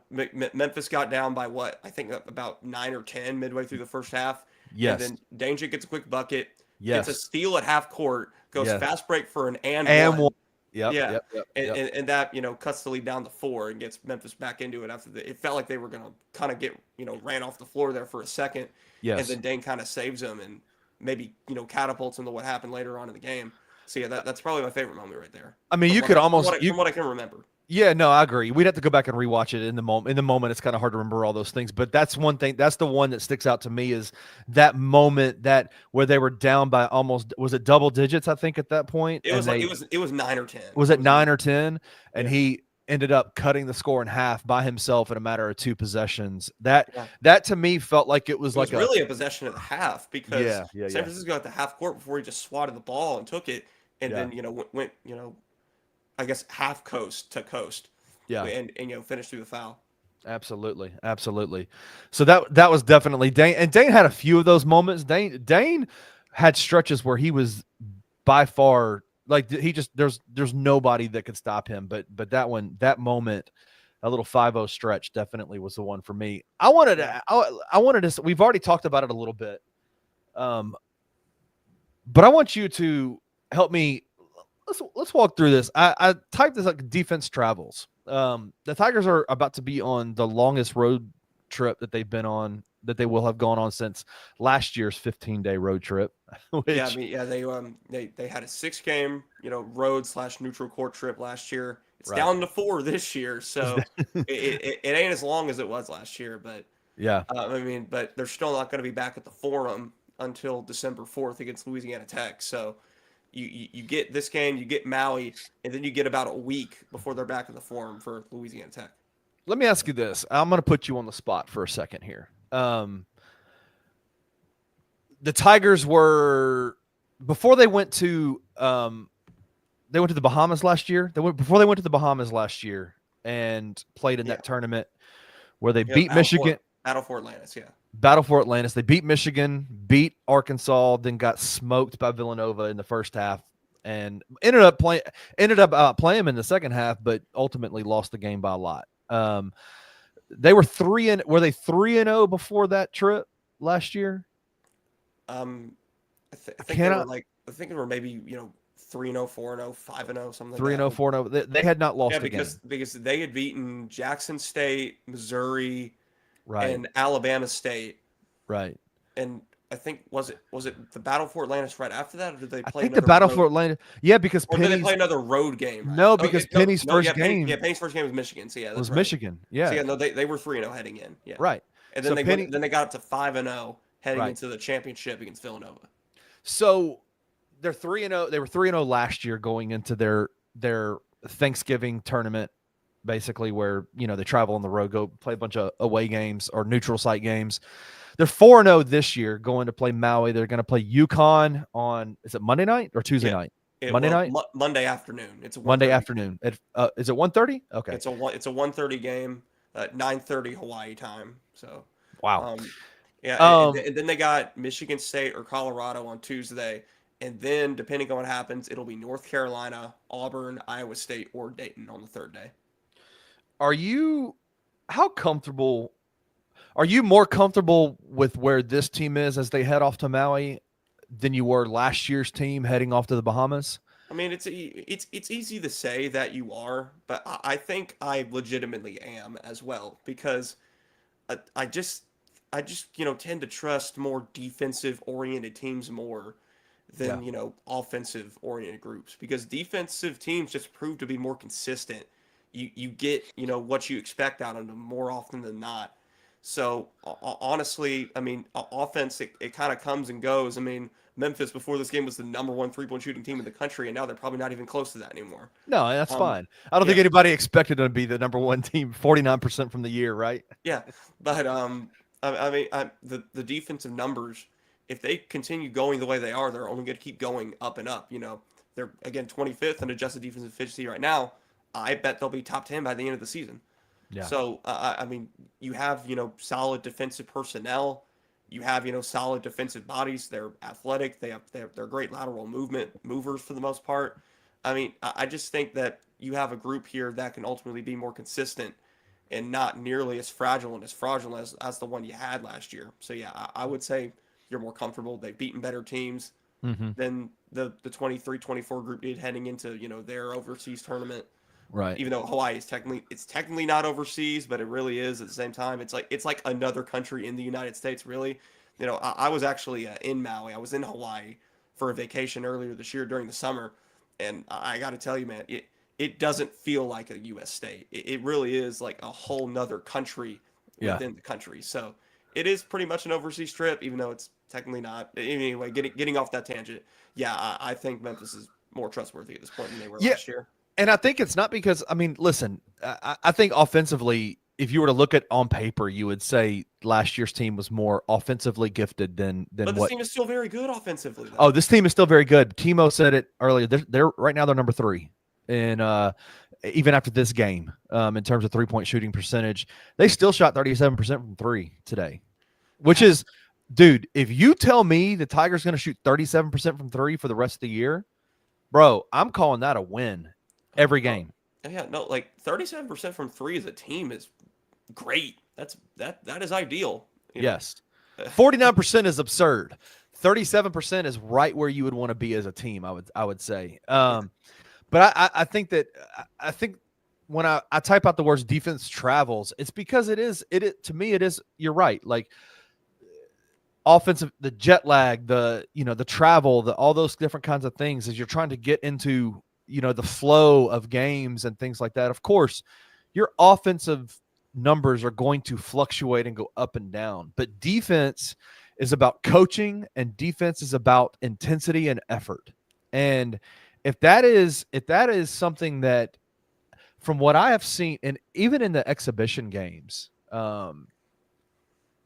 Speaker 2: Memphis got down by what? I think about 9 or 10 midway through the first half, and
Speaker 1: Yes.
Speaker 2: then Danger gets a quick bucket, gets a
Speaker 1: Yes.
Speaker 2: steal at half court, goes
Speaker 1: Yes.
Speaker 2: fast break for an and
Speaker 1: And
Speaker 2: one.
Speaker 1: one. Yep.
Speaker 2: Yeah,
Speaker 1: Yep. Yep.
Speaker 2: and,
Speaker 1: Yep.
Speaker 2: and, and that cuts the lead down to 4 and gets Memphis back into it after it felt like they were gonna kind of get ran off the floor there for a second, and
Speaker 1: Yes.
Speaker 2: then Dane kind of saves them and maybe catapults into what happened later on in the game. So yeah, that's probably my favorite moment right there.
Speaker 1: I mean,
Speaker 2: From
Speaker 1: you
Speaker 2: what
Speaker 1: could
Speaker 2: I, from
Speaker 1: almost
Speaker 2: what I,
Speaker 1: you
Speaker 2: from what I can remember.
Speaker 1: Yeah, no, I agree. We'd have to go back and rewatch it in the moment. In the moment, it's kind of hard to remember all those things. But that's one thing. That's the one that sticks out to me is that moment that where they were down by almost was it double digits? I think at that point,
Speaker 2: It
Speaker 1: and
Speaker 2: was like
Speaker 1: they
Speaker 2: it was 9 or 10.
Speaker 1: was
Speaker 2: It
Speaker 1: it
Speaker 2: was 9.
Speaker 1: 9 or 10, and
Speaker 2: Yeah,
Speaker 1: he ended up cutting the score in half by himself in a matter of 2 possessions. That
Speaker 2: yeah.
Speaker 1: that to me felt like it was
Speaker 2: It was
Speaker 1: like a
Speaker 2: really a possession of the half because
Speaker 1: yeah, yeah,
Speaker 2: San
Speaker 1: yeah,
Speaker 2: Francisco at the half court before he just swatted the ball and took it, and
Speaker 1: yeah,
Speaker 2: then went I guess half coast to coast,
Speaker 1: yeah.
Speaker 2: and finished through the foul.
Speaker 1: Absolutely, absolutely. So that was definitely Dane, and Dane had a few of those moments. Dane had stretches where he was by far like he just there's nobody that could stop him. But that moment, a little 5-0 stretch definitely was the one for me.
Speaker 2: Yeah,
Speaker 1: I wanted to. We've already talked about it a little bit, um, but I want you to help me. Let's walk through this. I typed this like defense travels. The Tigers are about to be on the longest road trip that they've been on, that they will have gone on since last year's 15-day road trip.
Speaker 2: yeah. I
Speaker 1: Which,
Speaker 2: mean, yeah, they had a 6 game road / neutral court trip last year. It's
Speaker 1: right?
Speaker 2: down to 4 this year, so it ain't as long as it was last year, but.
Speaker 1: Yeah.
Speaker 2: I mean, but they're still not going to be back at the Forum until December 4th against Louisiana Tech. So you get this game, you get Maui, and then you get about a week before they're back at the Forum for Louisiana Tech.
Speaker 1: Let me ask you this. I'm going to put you on the spot for a second here. The Tigers were before they went to the Bahamas last year. Before they went to the Bahamas last year and played in
Speaker 2: Yeah,
Speaker 1: that tournament where they
Speaker 2: yeah,
Speaker 1: beat Michigan.
Speaker 2: Battle for Atlantis. Yeah,
Speaker 1: Battle for Atlantis. They beat Michigan, beat Arkansas, then got smoked by Villanova in the first half, and ended up playing them in the second half, but ultimately lost the game by a lot. They were were they 3-0 before that trip last year?
Speaker 2: I
Speaker 1: I
Speaker 2: think they were
Speaker 1: cannot
Speaker 2: like I think they were maybe 3-0, 4-0, 5-0, something like
Speaker 1: 3-0,
Speaker 2: that.
Speaker 1: 4-0. They had not
Speaker 2: Yeah,
Speaker 1: lost a game.
Speaker 2: because they had beaten Jackson State, Missouri,
Speaker 1: Right,
Speaker 2: and Alabama State.
Speaker 1: right.
Speaker 2: And I think was it the Battle for Atlantis right after that, or did they
Speaker 1: I
Speaker 2: play
Speaker 1: think the
Speaker 2: another
Speaker 1: Battle
Speaker 2: road?
Speaker 1: for Atlanta. Yeah, because
Speaker 2: Or did they
Speaker 1: Penny's
Speaker 2: play another road game? Right?
Speaker 1: no,
Speaker 2: Oh,
Speaker 1: because
Speaker 2: no,
Speaker 1: Penny's
Speaker 2: no,
Speaker 1: first game
Speaker 2: Penny's first game was Michigan. So yeah, that's
Speaker 1: was
Speaker 2: right.
Speaker 1: Michigan.
Speaker 2: So
Speaker 1: Yeah,
Speaker 2: yeah, no, they were 3-0 heading in. Yeah,
Speaker 1: right.
Speaker 2: and
Speaker 1: So Penny,
Speaker 2: then they got up to 5-0 heading
Speaker 1: right.
Speaker 2: into the championship against Villanova.
Speaker 1: So they're 3-0. They were 3-0 last year going into their Thanksgiving tournament, basically where they travel on the road, go play a bunch of away games or neutral site games. They're 4-0 this year, going to play Maui. They're going to play UConn on is it Monday night or Tuesday
Speaker 2: Yeah,
Speaker 1: night? Monday night,
Speaker 2: Monday afternoon. It's a
Speaker 1: Monday
Speaker 2: 1:30.
Speaker 1: afternoon. Is it 1:30? Okay.
Speaker 2: It's a 1:30 game, 9:30 Hawaii time. So
Speaker 1: Wow.
Speaker 2: um, yeah,
Speaker 1: Um,
Speaker 2: and then they got Michigan State or Colorado on Tuesday, and then depending on what happens, it'll be North Carolina, Auburn, Iowa State, or Dayton on the third day.
Speaker 1: are you how comfortable? Are you more comfortable with where this team is as they head off to Maui than you were last year's team heading off to the Bahamas?
Speaker 2: I mean, it's easy to say that you are, but I think I legitimately am as well because I, I just I just tend to trust more defensive oriented teams more
Speaker 1: Yeah.
Speaker 2: than offensive oriented groups because defensive teams just prove to be more consistent. You get what you expect out of them more often than not. So honestly, I mean, offense it kind of comes and goes. I mean, Memphis before this game was the number one 3-point shooting team in the country, and now they're probably not even close to that anymore.
Speaker 1: No, that's
Speaker 2: Um,
Speaker 1: fine. I don't
Speaker 2: yeah,
Speaker 1: think anybody expected them to be the number one team 49% from the year, right?
Speaker 2: yeah, but I mean, the defensive numbers, if they continue going the way they are, they're only going to keep going up and up. They're again 25th in adjusted defensive efficiency right now. I bet they'll be top 10 by the end of the season.
Speaker 1: Yeah.
Speaker 2: So I mean, you have solid defensive personnel, you have solid defensive bodies. They're athletic. They're great lateral movers for the most part. I mean, I just think that you have a group here that can ultimately be more consistent and not nearly as fragile and as fraudulent as the one you had last year. So yeah, I would say you're more comfortable. They've beaten better teams
Speaker 1: Mm-hmm.
Speaker 2: than the 23-24 group did heading into their overseas tournament.
Speaker 1: Right.
Speaker 2: Even though Hawaii is technically not overseas, but it really is at the same time. It's like another country in the United States, really. I was actually in Maui. I was in Hawaii for a vacation earlier this year during the summer, and I got to tell you, man, it doesn't feel like a U.S. state. It really is like a whole nother country
Speaker 1: Yeah.
Speaker 2: within the country. So it is pretty much an overseas trip, even though it's technically not. Anyway, getting off that tangent, yeah, I think Memphis is more trustworthy at this point than they were
Speaker 1: Yeah.
Speaker 2: last year.
Speaker 1: And I think it's not because, I mean, listen, I think offensively, if you were to look at on paper, you would say last year's team was more offensively gifted than
Speaker 2: But this
Speaker 1: what.
Speaker 2: team is still very good offensively,
Speaker 1: Oh,
Speaker 2: though.
Speaker 1: this team is still very good. Timo said it earlier. They're right now they're number three, and even after this game, in terms of 3-point shooting percentage, they still shot 37% from three today, which
Speaker 2: Yeah.
Speaker 1: is, dude. If you tell me the Tigers going to shoot 37% from three for the rest of the year, bro, I'm calling that a win every
Speaker 2: Oh,
Speaker 1: game.
Speaker 2: yeah, no, like 37% from three as a team is great. That is ideal. You know,
Speaker 1: Yes. 49% is absurd. 37% is right where you would want to be as a team, I would say.
Speaker 2: yeah,
Speaker 1: But I think that I think when I type out the words defense travels, it's because it to me it is you're right. Like offensive the jet lag, the travel, all those different kinds of things as you're trying to get into, the flow of games and things like that. Of course, your offensive numbers are going to fluctuate and go up and down, but defense is about coaching and defense is about intensity and effort. And if that is something that from what I have seen and even in the exhibition games,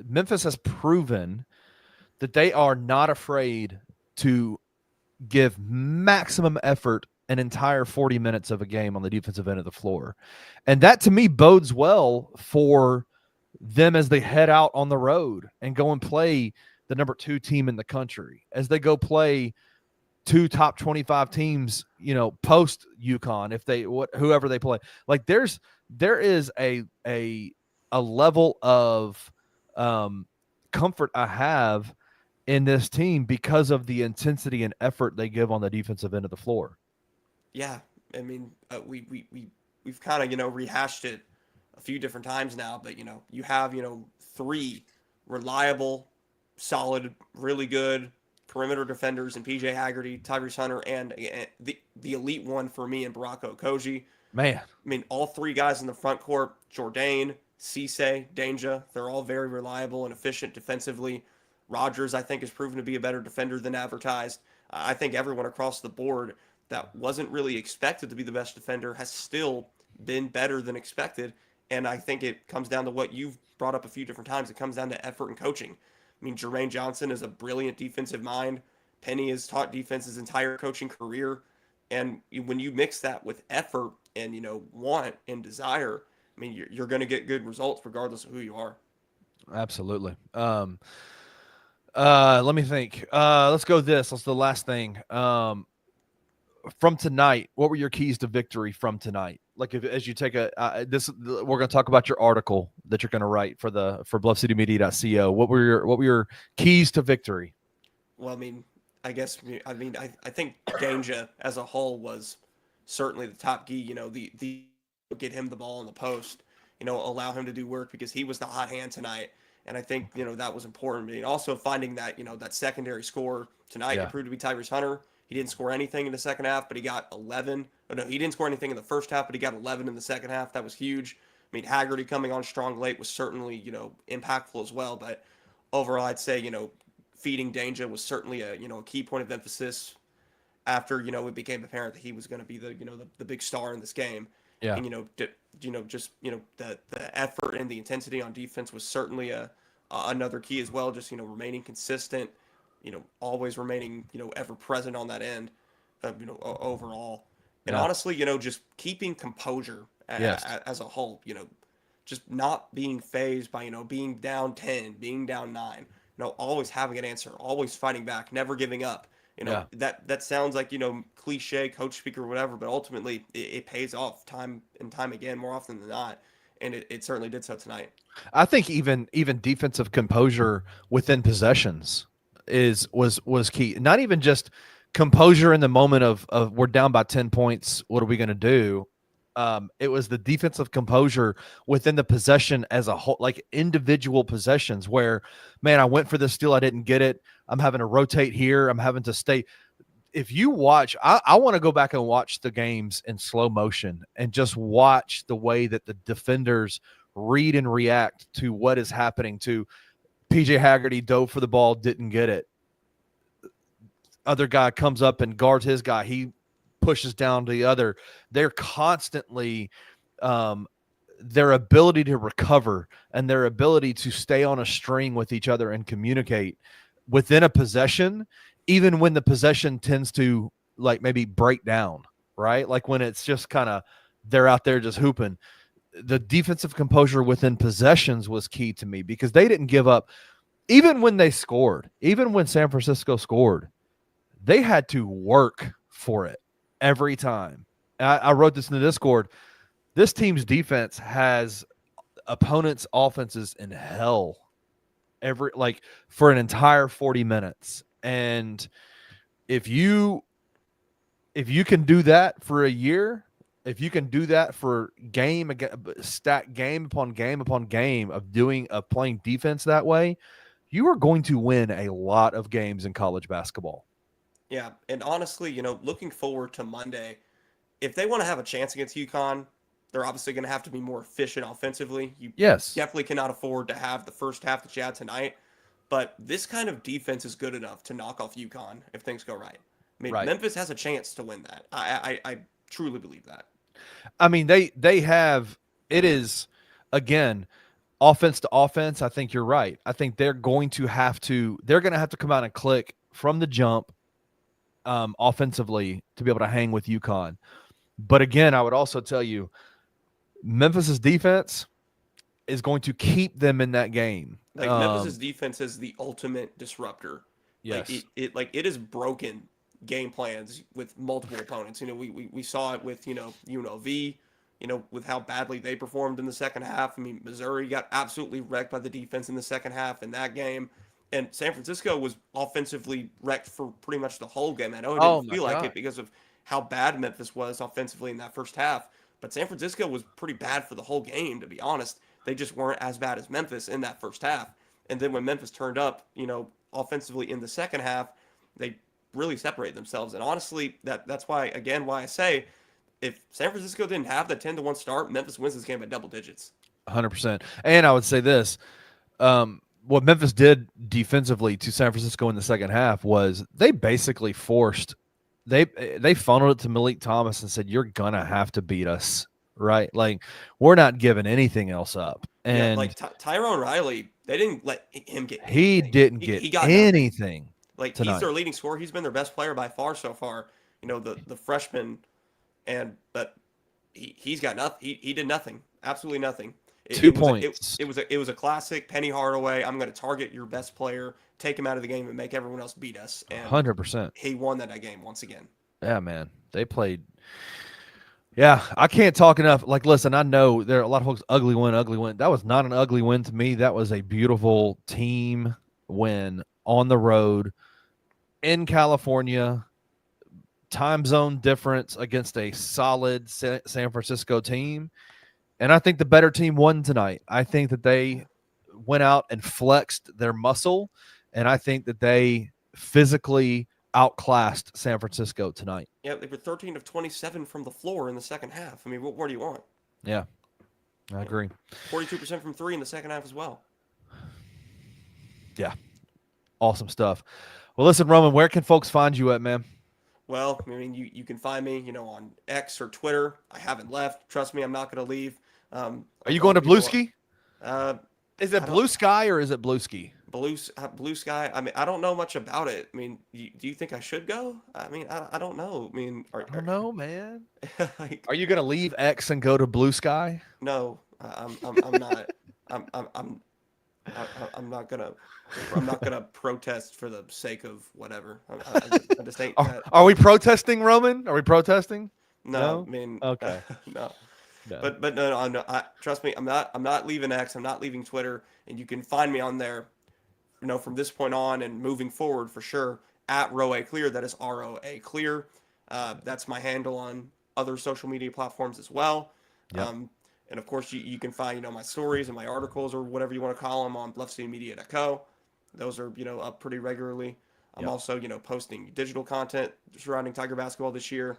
Speaker 1: Memphis has proven that they are not afraid to give maximum effort an entire 40 minutes of a game on the defensive end of the floor. And that to me bodes well for them as they head out on the road and go and play the number 2 team in the country. As they go play two top 25 teams, post UConn if they whoever they play. Like there is a level of comfort I have in this team because of the intensity and effort they give on the defensive end of the floor.
Speaker 2: yeah. I mean, we've kind of rehashed it a few different times now, but you have three reliable, solid, really good perimeter defenders in PJ Haggerty, Tyrese Hunter, and the elite one for me and Barako Koji.
Speaker 1: Man,
Speaker 2: I mean, all three guys in the front court, Jourdain, Cisse, Danja, they're all very reliable and efficient defensively. Rogers, I think, has proven to be a better defender than advertised. I think everyone across the board that wasn't really expected to be the best defender has still been better than expected. And I think it comes down to what you've brought up a few different times. It comes down to effort and coaching. I mean, Jermaine Johnson is a brilliant defensive mind. Penny has taught defense his entire coaching career. And when you mix that with effort and want and desire, I mean, you're going to get good results regardless of who you are.
Speaker 1: absolutely. Let me think. Let's go this. That's the last thing. From tonight, what were your keys to victory from tonight? like as you take we're going to talk about your article that you're going to write for bluffcitymedia.co. What were your keys to victory?
Speaker 2: Well, I mean, I think Danger as a whole was certainly the top key. The get him the ball in the post, allow him to do work because he was the hot hand tonight. And I think, that was important. And also finding that, that secondary score tonight, it
Speaker 1: Yeah.
Speaker 2: proved to be Tyrese Hunter. He didn't score anything in the second half, but he got 11. Oh, no, he didn't score anything in the first half, but he got 11 in the second half. That was huge. I mean, Haggerty coming on strong late was certainly, impactful as well. But overall, I'd say, feeding Danger was certainly a key point of emphasis after it became apparent that he was going to be the big star in this game.
Speaker 1: Yeah.
Speaker 2: And just the effort and the intensity on defense was certainly another key as well. Just remaining consistent, always remaining ever present on that end, overall. And
Speaker 1: Yeah.
Speaker 2: honestly, just keeping composure
Speaker 1: Yes.
Speaker 2: as a whole. Just not being phased by being down 10, being down 9. Always having an answer, always fighting back, never giving up.
Speaker 1: Yeah.
Speaker 2: That sounds like cliche, coach speak or whatever, but ultimately it pays off time and time again, more often than not, and it certainly did so tonight.
Speaker 1: I think even defensive composure within possessions was key. Not even just composure in the moment of we're down by 10 points. What are we going to do? It was the defensive composure within the possession as a whole, like individual possessions where, man, I went for this steal, I didn't get it. I'm having to rotate here. I'm having to stay. If you watch, I want to go back and watch the games in slow motion and just watch the way that the defenders read and react to what is happening. To PJ Haggerty dove for the ball, didn't get it. Other guy comes up and guards his guy. He pushes down to the other. They're constantly their ability to recover and their ability to stay on a string with each other and communicate within a possession, even when the possession tends to like maybe break down, right? Like when it's just kind of they're out there just hooping. The defensive composure within possessions was key to me because they didn't give up. Even when they scored, even when San Francisco scored, they had to work for it every time. I wrote this in the Discord. This team's defense has opponents' offenses in hell for an entire 40 minutes. And if you can do that for a year, if you can do that for game upon game upon game of playing defense that way, you are going to win a lot of games in college basketball.
Speaker 2: Yeah, and honestly, looking forward to Monday, if they want to have a chance against UConn, they're obviously going to have to be more efficient offensively. You
Speaker 1: Yes.
Speaker 2: definitely cannot afford to have the first half that you had tonight, but this kind of defense is good enough to knock off UConn if things go right. I mean,
Speaker 1: Right.
Speaker 2: Memphis has a chance to win that. I truly believe that.
Speaker 1: I mean, they have it is again offense to offense. I think you're right. I think they're going to have to come out and click from the jump offensively to be able to hang with UConn. But again, I would also tell you Memphis's defense is going to keep them in that game.
Speaker 2: Like Memphis's defense is the ultimate disruptor.
Speaker 1: Yes.
Speaker 2: Like it is broken game plans with multiple opponents. We saw it with UNLV. With how badly they performed in the second half. I mean, Missouri got absolutely wrecked by the defense in the second half in that game. And San Francisco was offensively wrecked for pretty much the whole game. I know it didn't
Speaker 1: My
Speaker 2: feel like
Speaker 1: God.
Speaker 2: it because of how bad Memphis was offensively in that first half. But San Francisco was pretty bad for the whole game, to be honest. They just weren't as bad as Memphis in that first half. And then when Memphis turned up, offensively in the second half, they really separated themselves. And honestly, that's why I say if San Francisco didn't have the 10-1 start, Memphis wins this game by double digits.
Speaker 1: 100%. And I would say this, what Memphis did defensively to San Francisco in the second half was they basically forced they funneled it to Malik Thomas and said, you're gonna have to beat us, right? Like we're not giving anything else up. And
Speaker 2: like Tyrone Riley, they didn't let him get anything.
Speaker 1: he didn't get
Speaker 2: he got
Speaker 1: anything.
Speaker 2: Like
Speaker 1: tonight.
Speaker 2: He's their leading scorer. He's been their best player by far so far. The freshman, but he's got nothing. He did nothing. Absolutely nothing.
Speaker 1: 2 points.
Speaker 2: It was a classic Penny Hardaway. I'm going to target your best player, take him out of the game, and make everyone else beat us. And
Speaker 1: 100%.
Speaker 2: he won that game once again.
Speaker 1: Yeah, man. They played Yeah, I can't talk enough. Like, listen, I know there are a lot of folks ugly win, ugly win. That was not an ugly win to me. That was a beautiful team win on the road in California, time zone difference against a solid San Francisco team. And I think the better team won tonight. I think that they went out and flexed their muscle, and I think that they physically outclassed San Francisco tonight.
Speaker 2: Yeah, they were 13 of 27 from the floor in the second half. I mean, what more do you want?
Speaker 1: Yeah, I agree.
Speaker 2: 42% from three in the second half as well.
Speaker 1: Yeah, awesome stuff. Well, listen, Roman, where can folks find you at, man?
Speaker 2: Well, I mean, you can find me, on X or Twitter. I haven't left. Trust me, I'm not going to leave.
Speaker 1: Are you going to Blue Ski?
Speaker 2: Uh,
Speaker 1: Is it Blue Sky or is it Blue Ski?
Speaker 2: Blue Sky. I mean, I don't know much about it. I mean, do you think I should go? I mean, I don't know. I mean,
Speaker 1: I don't know, man.
Speaker 2: like,
Speaker 1: Are you going to leave X and go to Blue Sky?
Speaker 2: no, I'm not. I'm not gonna protest for the sake of whatever. I just ain't.
Speaker 1: Are we protesting, Roman? Are we protesting?
Speaker 2: No, I mean,
Speaker 1: okay,
Speaker 2: no.
Speaker 1: No.
Speaker 2: But no. Trust me, I'm not leaving X. I'm not leaving Twitter, and you can find me on there. From this point on and moving forward for sure at Roa Clear. That is ROA Clear. That's my handle on other social media platforms as well.
Speaker 1: Yep.
Speaker 2: And of course, you can find my stories and my articles or whatever you want to call them on bluffcitymedia.co. Those are up pretty regularly. I'm also posting digital content surrounding Tiger basketball this year.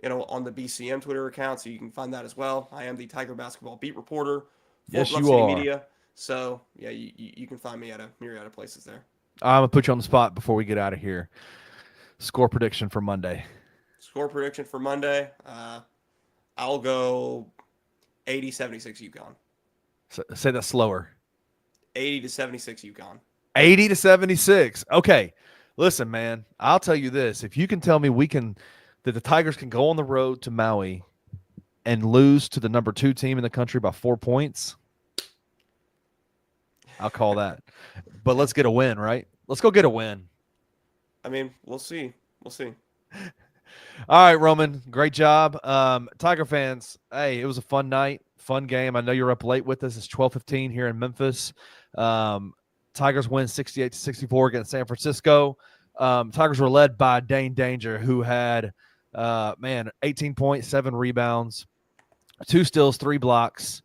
Speaker 2: On the BCM Twitter account, so you can find that as well. I am the Tiger basketball beat reporter for
Speaker 1: yes,
Speaker 2: Bluff
Speaker 1: you
Speaker 2: City
Speaker 1: are.
Speaker 2: Media. So yeah, you can find me at a myriad of places there.
Speaker 1: I'm gonna put you on the spot before we get out of here. Score prediction for Monday.
Speaker 2: Score prediction for Monday. I'll go 80-76 UConn.
Speaker 1: Say that slower.
Speaker 2: 80-76 UConn.
Speaker 1: 80-76. Okay. Listen, man, I'll tell you this. If you can tell me that the Tigers can go on the road to Maui and lose to the number 2 team in the country by 4 points, I'll call that. But let's get a win, right? Let's go get a win.
Speaker 2: I mean, we'll see. We'll see.
Speaker 1: All right, Roman, great job. Tiger fans, hey, it was a fun night, fun game. I know you're up late with us. It's 12:15 here in Memphis. Tigers win 68-64 against San Francisco. Tigers were led by Dane Danger, who had, 18 points, 7 rebounds, 2 steals, 3 blocks,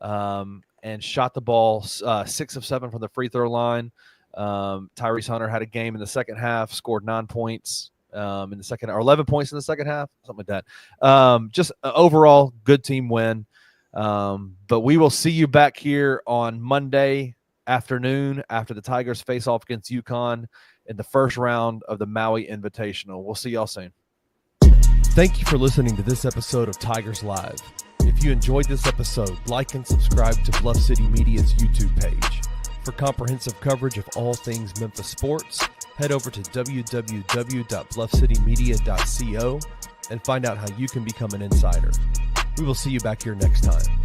Speaker 1: and shot the ball 6 of 7 from the free throw line. Tyrese Hunter had a game in the second half, scored 9 points in the second, or 11 points in the second half, something like that. Just overall good team win. But we will see you back here on Monday afternoon after the Tigers face off against UConn in the first round of the Maui Invitational. We'll see y'all soon. Thank you for listening to this episode of Tigers Live. If you enjoyed this episode, like and subscribe to Bluff City Media's YouTube page. For comprehensive coverage of all things Memphis sports, head over to www.bluffcitymedia.co and find out how you can become an insider. We will see you back here next time.